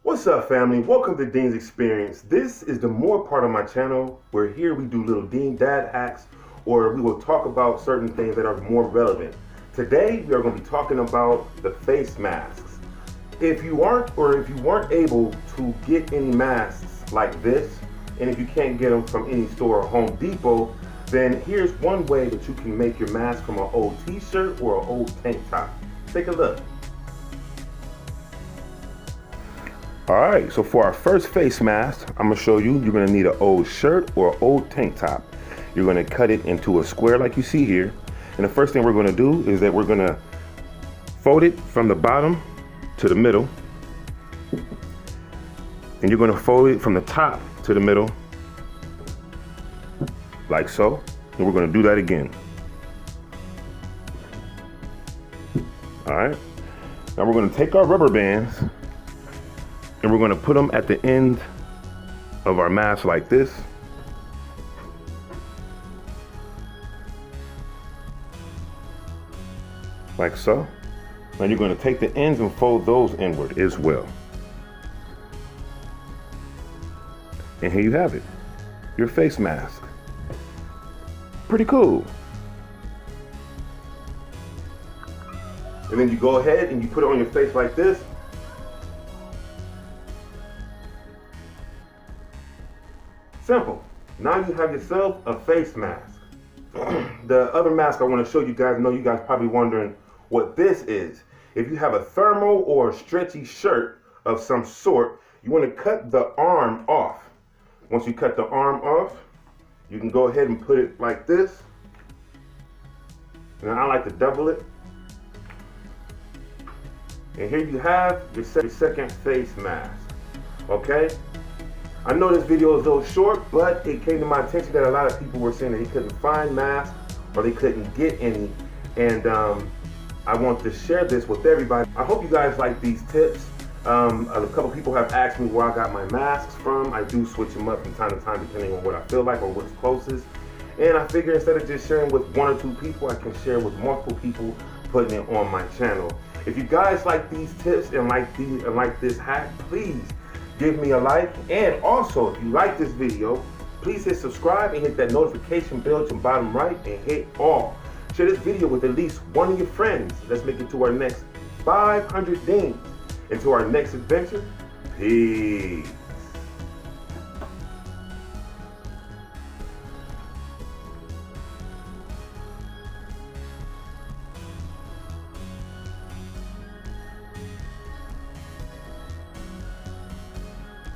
What's up, family? Welcome to Ddin's Experience. This is the more part of my channel where here we do little Ddin dad hacks, or we will talk about certain things that are more relevant. Today we are going to be talking about the face masks. If you weren't able to get any masks like this, and if you can't get them from any store or Home Depot, then here's one way that you can make your mask from an old t-shirt or an old tank top. Take a look. Alright, so for our first face mask, I'm going to show you, you're going to need an old shirt or an old tank top. You're going to cut it into a square like you see here. And the first thing we're going to do is that we're going to fold it from the bottom to the middle. And you're going to fold it from the top to the middle, like so. And we're going to do that again. Alright, now we're going to take our rubber bands and we're going to put them at the end of our mask like this. Like so. Now you're going to take the ends and fold those inward as well. And here you have it, your face mask. Pretty cool. And then you go ahead and you put it on your face like this. Simple. Now you have yourself a face mask. The other mask I want to show you guys, I know you guys probably wondering what this is. If you have a thermal or a stretchy shirt of some sort, you want to cut the arm off. Once you cut the arm off, you can go ahead and put it like this. And I like to double it. And here you have your second face mask. Okay? I know this video is a little short, but it came to my attention that a lot of people were saying that they couldn't find masks or they couldn't get any. And I want to share this with everybody. I hope you guys like these tips. A couple people have asked me where I got my masks from. I do switch them up from time to time depending on what I feel like or what's closest. And I figure instead of just sharing with one or two people, I can share with multiple people, putting it on my channel. If you guys like these tips and like this hack, please give me a like. And also, if you like this video, please hit subscribe and hit that notification bell at the bottom right and hit all. Share this video with at least one of your friends. Let's make it to our next 500 DDINS. Into our next adventure. Peace.